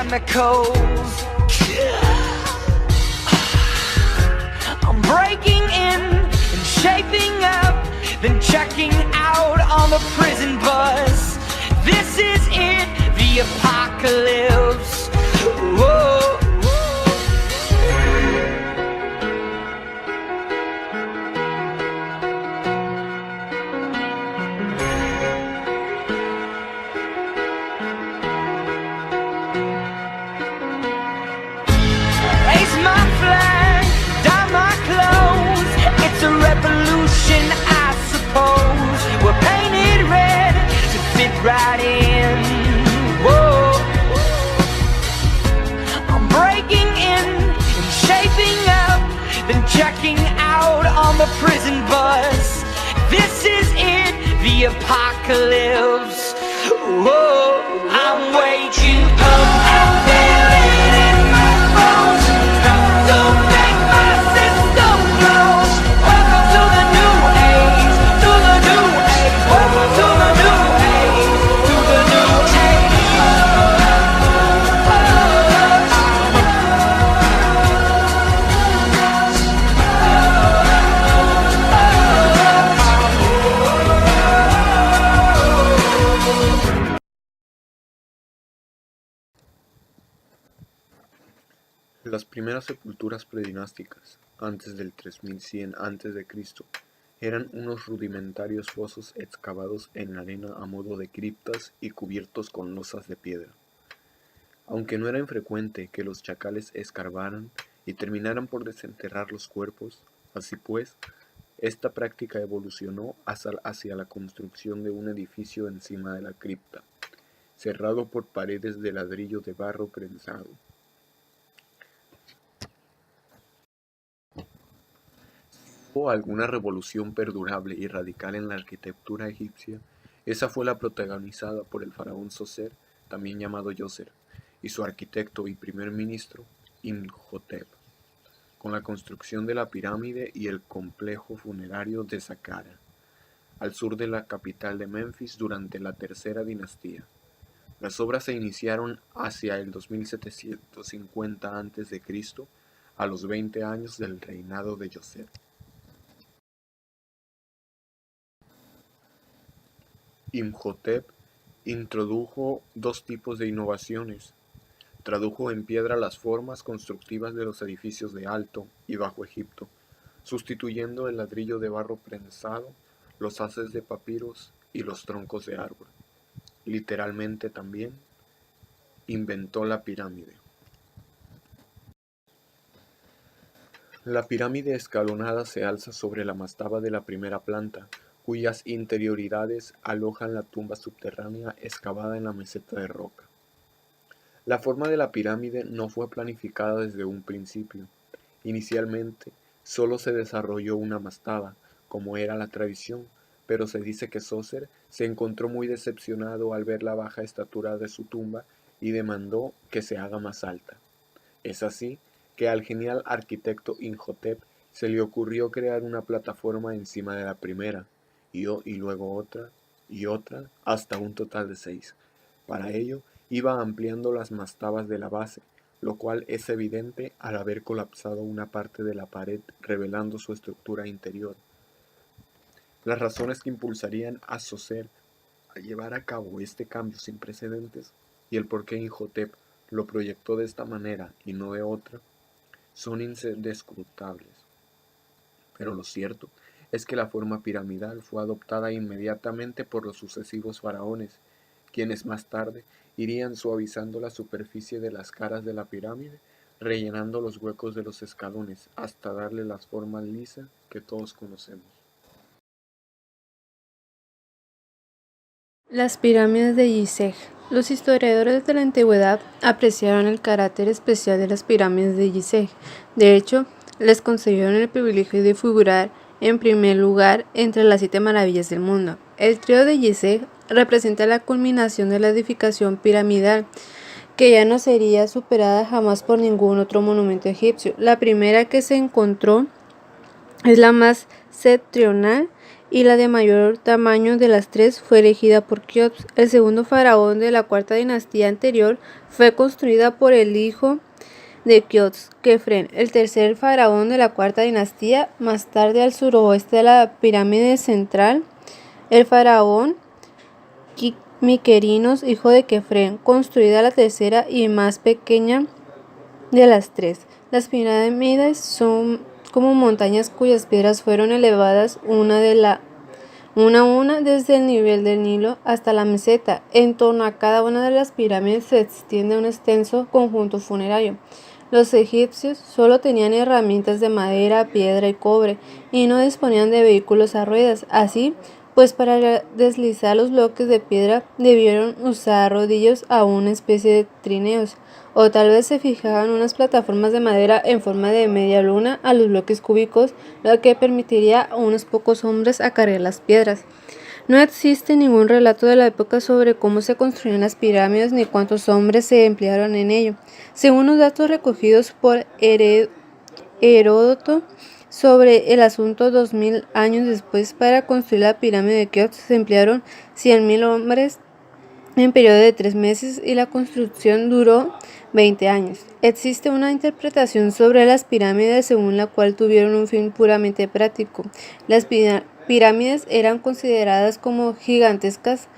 chemicals. I'm breaking in and shaping up, then checking out on the prison bus. This is it, the apocalypse. Whoa. Raise my flag, dye my clothes. It's a revolution, I suppose. We're painted red to fit right in. Whoa. I'm breaking in and shaping up, then checking out on the prison bus. This is it, the apocalypse. Whoa. I'm waking up and feeling in my bones. To make my system grow. Welcome to the new age, to the new age. Welcome to the new age, to the new age. Las primeras sepulturas predinásticas, antes del 3100 a.C., eran unos rudimentarios fosos excavados en la arena a modo de criptas y cubiertos con losas de piedra. Aunque no era infrecuente que los chacales escarbaran y terminaran por desenterrar los cuerpos, así pues, esta práctica evolucionó hacia la construcción de un edificio encima de la cripta, cerrado por paredes de ladrillo de barro prensado. Hubo alguna revolución perdurable y radical en la arquitectura egipcia, esa fue la protagonizada por el faraón Zoser, también llamado Djoser, y su arquitecto y primer ministro, Imhotep, con la construcción de la pirámide y el complejo funerario de Saqqara, al sur de la capital de Menfis durante la tercera dinastía. Las obras se iniciaron hacia el 2750 a.C., a los 20 años del reinado de Djoser. Imhotep introdujo dos tipos de innovaciones. Tradujo en piedra las formas constructivas de los edificios de Alto y Bajo Egipto, sustituyendo el ladrillo de barro prensado, los haces de papiros y los troncos de árbol. Literalmente también inventó la pirámide. La pirámide escalonada se alza sobre la mastaba de la primera planta, cuyas interioridades alojan la tumba subterránea excavada en la meseta de roca. La forma de la pirámide no fue planificada desde un principio. Inicialmente, solo se desarrolló una mastaba, como era la tradición, pero se dice que Zoser se encontró muy decepcionado al ver la baja estatura de su tumba y demandó que se haga más alta. Es así que al genial arquitecto Imhotep se le ocurrió crear una plataforma encima de la primera, y luego otra, y otra, hasta un total de 6. Para ello, iba ampliando las mastabas de la base, lo cual es evidente al haber colapsado una parte de la pared, revelando su estructura interior. Las razones que impulsarían a Zoser a llevar a cabo este cambio sin precedentes, y el por qué Imhotep lo proyectó de esta manera y no de otra, son indiscutibles. Pero lo cierto es que la forma piramidal fue adoptada inmediatamente por los sucesivos faraones, quienes más tarde irían suavizando la superficie de las caras de la pirámide, rellenando los huecos de los escalones, hasta darle la forma lisa que todos conocemos. Las pirámides de Gizeh. Los historiadores de la antigüedad apreciaron el carácter especial de las pirámides de Gizeh. De hecho, les concedieron el privilegio de figurar en primer lugar entre las 7 maravillas del mundo. El trío de Gizeh representa la culminación de la edificación piramidal, que ya no sería superada jamás por ningún otro monumento egipcio. La primera que se encontró es la más septentrional y la de mayor tamaño de las tres fue erigida por Keops. El segundo faraón de la cuarta dinastía anterior fue construida por el hijo de Keops, Kefren, el tercer faraón de la cuarta dinastía. Más tarde, al suroeste de la pirámide central, el faraón Miquerinos, hijo de Kefren, construida la tercera y más pequeña de las tres. Las pirámides son como montañas cuyas piedras fueron elevadas una a una desde el nivel del Nilo hasta la meseta. En torno a cada una de las pirámides se extiende un extenso conjunto funerario. Los egipcios solo tenían herramientas de madera, piedra y cobre, y no disponían de vehículos a ruedas. Así, pues para deslizar los bloques de piedra debieron usar rodillos a una especie de trineos, o tal vez se fijaban unas plataformas de madera en forma de media luna a los bloques cúbicos, lo que permitiría a unos pocos hombres acarrear las piedras. No existe ningún relato de la época sobre cómo se construyeron las pirámides ni cuántos hombres se emplearon en ello. Según los datos recogidos por Heródoto sobre el asunto, 2000 años después, para construir la pirámide de Keops se emplearon 100.000 hombres en periodo de 3 meses y la construcción duró 20 años. Existe una interpretación sobre las pirámides según la cual tuvieron un fin puramente práctico. Las pirámides eran consideradas como gigantescas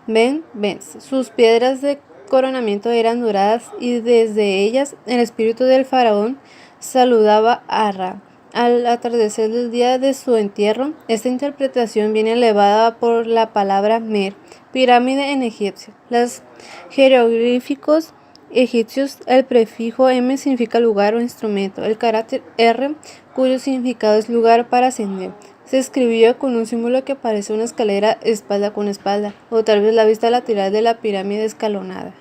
vents. Sus piedras de coronamiento eran doradas y desde ellas el espíritu del faraón saludaba a Ra. Al atardecer del día de su entierro, esta interpretación viene elevada por la palabra Mer, pirámide en egipcio. Los jeroglíficos egipcios, el prefijo M significa lugar o instrumento. El carácter R, cuyo significado es lugar para ascender, se escribió con un símbolo que parece una escalera espalda con espalda, o tal vez la vista lateral de la pirámide escalonada.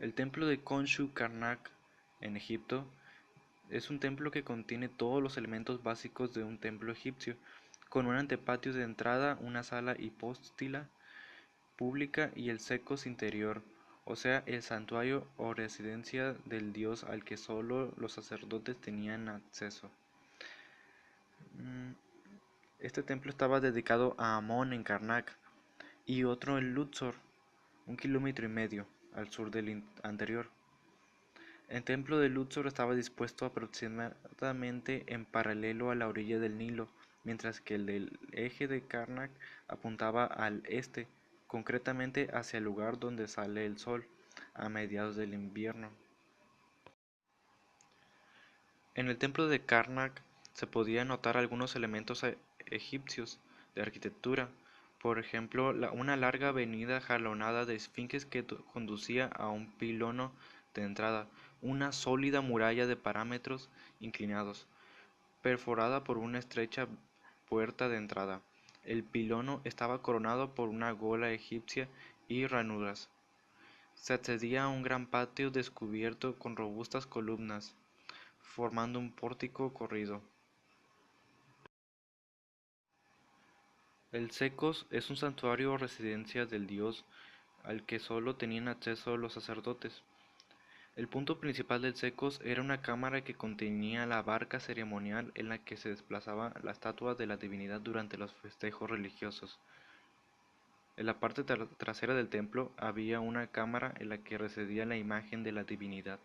El templo de Khonshu Karnak en Egipto es un templo que contiene todos los elementos básicos de un templo egipcio, con un antepatio de entrada, una sala hipóstila pública y el secos interior, o sea, el santuario o residencia del dios al que solo los sacerdotes tenían acceso. Este templo estaba dedicado a Amón en Karnak y otro en Luxor, 1,5 km al sur del anterior. El templo de Luxor estaba dispuesto aproximadamente en paralelo a la orilla del Nilo, mientras que el del eje de Karnak apuntaba al este, concretamente hacia el lugar donde sale el sol, a mediados del invierno. En el templo de Karnak se podían notar algunos elementos egipcios de arquitectura, por ejemplo una larga avenida jalonada de esfinges que conducía a un pilono de entrada, una sólida muralla de parámetros inclinados, perforada por una estrecha puerta de entrada. El pilono estaba coronado por una gola egipcia y ranuras. Se accedía a un gran patio descubierto con robustas columnas, formando un pórtico corrido. El Secos es un santuario o residencia del dios al que solo tenían acceso los sacerdotes. El punto principal del Secos era una cámara que contenía la barca ceremonial en la que se desplazaba la estatua de la divinidad durante los festejos religiosos. En la parte trasera del templo había una cámara en la que residía la imagen de la divinidad.